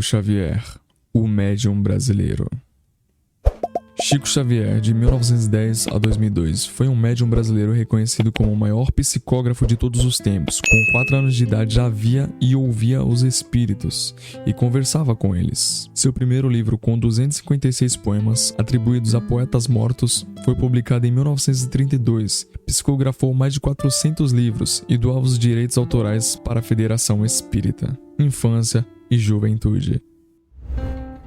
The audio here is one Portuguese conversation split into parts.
Xavier, o médium brasileiro. Chico Xavier, de 1910 a 2002, foi um médium brasileiro reconhecido como o maior psicógrafo de todos os tempos. Com 4 anos de idade já via e ouvia os espíritos e conversava com eles. Seu primeiro livro, com 256 poemas, atribuídos a poetas mortos, foi publicado em 1932. Psicografou mais de 400 livros e doava os direitos autorais para a Federação Espírita. Infância e juventude.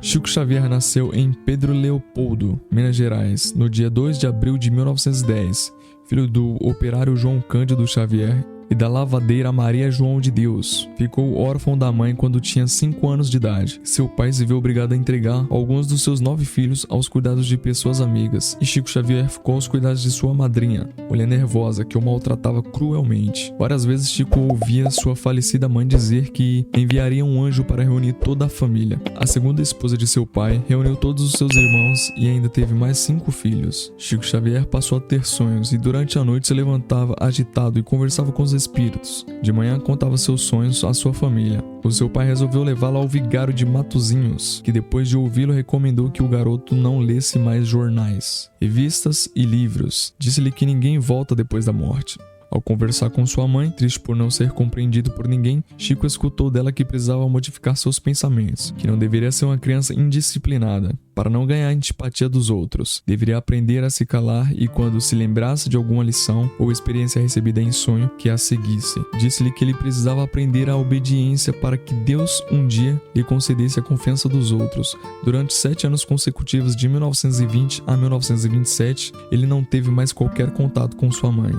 Chico Xavier nasceu em Pedro Leopoldo, Minas Gerais, no dia 2 de abril de 1910, filho do operário João Cândido Xavier e da lavadeira Maria João de Deus. Ficou órfão da mãe quando tinha 5 anos de idade. Seu pai se viu obrigado a entregar alguns dos seus 9 filhos aos cuidados de pessoas amigas, e Chico Xavier ficou aos cuidados de sua madrinha, mulher nervosa que o maltratava cruelmente. Várias vezes Chico ouvia sua falecida mãe dizer que enviaria um anjo para reunir toda a família. A segunda esposa de seu pai reuniu todos os seus irmãos e ainda teve mais 5 filhos. Chico Xavier passou a ter sonhos e durante a noite se levantava agitado e conversava com os espíritos. De manhã contava seus sonhos à sua família. O seu pai resolveu levá-lo ao vigário de Matozinhos, que depois de ouvi-lo recomendou que o garoto não lesse mais jornais, revistas e livros. Disse-lhe que ninguém volta depois da morte. Ao conversar com sua mãe, triste por não ser compreendido por ninguém, Chico escutou dela que precisava modificar seus pensamentos, que não deveria ser uma criança indisciplinada, para não ganhar a antipatia dos outros. Deveria aprender a se calar e, quando se lembrasse de alguma lição ou experiência recebida em sonho, que a seguisse. Disse-lhe que ele precisava aprender a obediência para que Deus um dia lhe concedesse a confiança dos outros. Durante 7 anos consecutivos, de 1920 a 1927, ele não teve mais qualquer contato com sua mãe.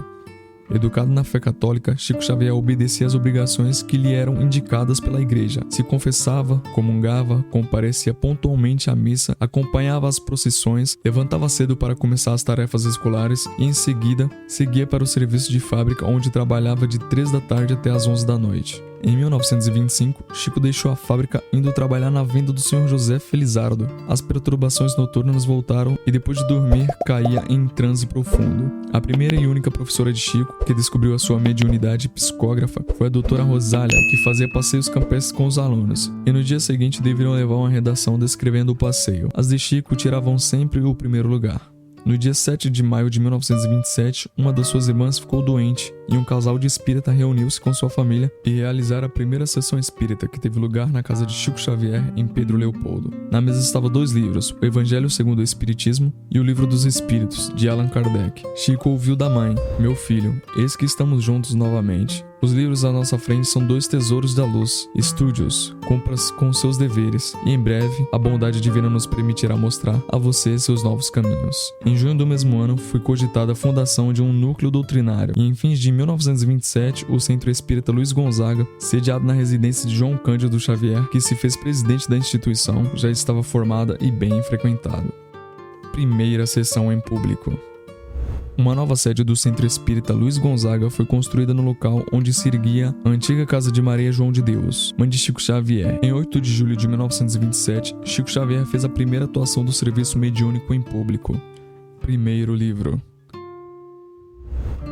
Educado na fé católica, Chico Xavier obedecia às obrigações que lhe eram indicadas pela igreja. Se confessava, comungava, comparecia pontualmente à missa, acompanhava as procissões, levantava cedo para começar as tarefas escolares e, em seguida, seguia para o serviço de fábrica, onde trabalhava de 3 da tarde até as 11 da noite. Em 1925, Chico deixou a fábrica indo trabalhar na venda do Sr. José Felizardo. As perturbações noturnas voltaram e depois de dormir, caía em transe profundo. A primeira e única professora de Chico, que descobriu a sua mediunidade psicógrafa, foi a doutora Rosália, que fazia passeios campestres com os alunos, e no dia seguinte deveriam levar uma redação descrevendo o passeio. As de Chico tiravam sempre o primeiro lugar. No dia 7 de maio de 1927, uma das suas irmãs ficou doente e um casal de espírita reuniu-se com sua família e realizaram a primeira sessão espírita, que teve lugar na casa de Chico Xavier, em Pedro Leopoldo. Na mesa estavam 2 livros, o Evangelho segundo o Espiritismo e o Livro dos Espíritos, de Allan Kardec. Chico ouviu da mãe: "Meu filho, eis que estamos juntos novamente. Os livros à nossa frente são 2 tesouros da luz. Estude-os, cumpra-os com seus deveres, e em breve a bondade divina nos permitirá mostrar a você seus novos caminhos." Em junho do mesmo ano, foi cogitada a fundação de um núcleo doutrinário, e em fins de 1927, o Centro Espírita Luiz Gonzaga, sediado na residência de João Cândido Xavier, que se fez presidente da instituição, já estava formada e bem frequentada. Primeira sessão em público. Uma nova sede do Centro Espírita Luiz Gonzaga foi construída no local onde se erguia a antiga casa de Maria João de Deus, mãe de Chico Xavier. Em 8 de julho de 1927, Chico Xavier fez a primeira atuação do serviço mediúnico em público. Primeiro livro.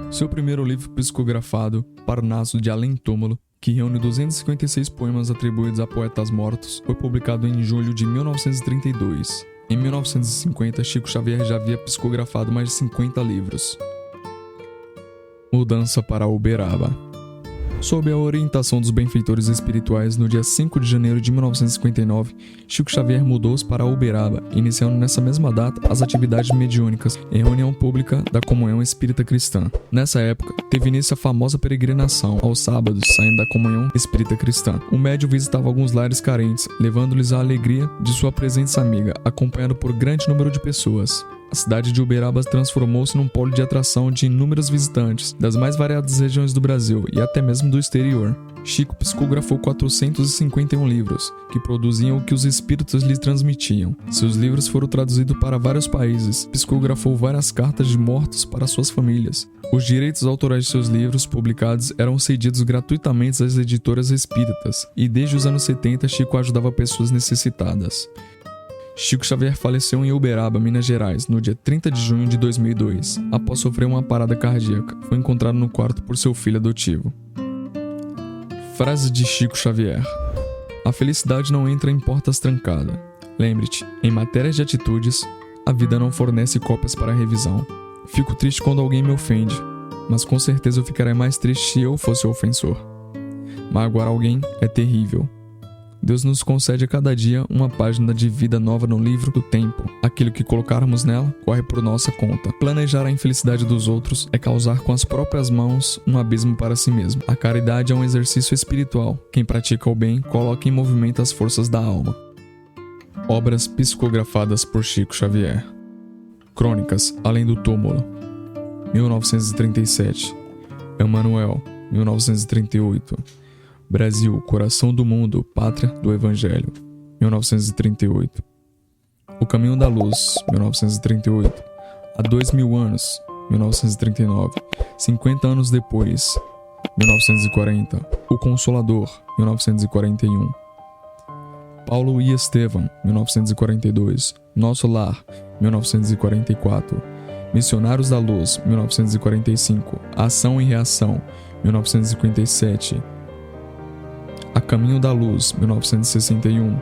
Seu primeiro livro psicografado, Parnaso de Além Túmulo, que reúne 256 poemas atribuídos a poetas mortos, foi publicado em julho de 1932. Em 1950, Chico Xavier já havia psicografado mais de 50 livros. Mudança para Uberaba. Sob a orientação dos benfeitores espirituais, no dia 5 de janeiro de 1959, Chico Xavier mudou-se para Uberaba, iniciando nessa mesma data as atividades mediúnicas em reunião pública da Comunhão Espírita Cristã. Nessa época, teve início a famosa peregrinação aos sábados, saindo da Comunhão Espírita Cristã. O médium visitava alguns lares carentes, levando-lhes a alegria de sua presença amiga, acompanhado por grande número de pessoas. A cidade de Uberaba transformou-se num polo de atração de inúmeros visitantes das mais variadas regiões do Brasil e até mesmo do exterior. Chico psicografou 451 livros, que produziam o que os espíritos lhe transmitiam. Seus livros foram traduzidos para vários países, psicografou várias cartas de mortos para suas famílias. Os direitos autorais de seus livros publicados eram cedidos gratuitamente às editoras espíritas, e desde os anos 70 Chico ajudava pessoas necessitadas. Chico Xavier faleceu em Uberaba, Minas Gerais, no dia 30 de junho de 2002, após sofrer uma parada cardíaca. Foi encontrado no quarto por seu filho adotivo. Frase de Chico Xavier: A felicidade não entra em portas trancadas. Lembre-te, em matérias de atitudes, a vida não fornece cópias para revisão. Fico triste quando alguém me ofende, mas com certeza eu ficaria mais triste se eu fosse o ofensor. Magoar alguém é terrível. Deus nos concede a cada dia uma página de vida nova no livro do tempo. Aquilo que colocarmos nela corre por nossa conta. Planejar a infelicidade dos outros é causar com as próprias mãos um abismo para si mesmo. A caridade é um exercício espiritual. Quem pratica o bem coloca em movimento as forças da alma. Obras psicografadas por Chico Xavier. Crônicas Além do Túmulo, 1937. Emanuel, 1938. Brasil, Coração do Mundo, Pátria do Evangelho, 1938. O Caminho da Luz, 1938. Há 2000 anos, 1939. 50 anos depois, 1940. O Consolador, 1941. Paulo e Estevam, 1942. Nosso Lar, 1944. Missionários da Luz, 1945. Ação e Reação, 1957. A Caminho da Luz, 1961.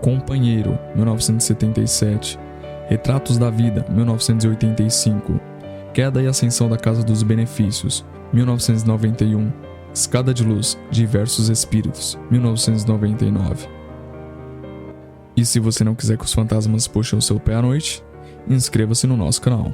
Companheiro, 1977. Retratos da Vida, 1985. Queda e Ascensão da Casa dos Benefícios, 1991. Escada de Luz, Diversos Espíritos, 1999. E se você não quiser que os fantasmas puxem o seu pé à noite, inscreva-se no nosso canal.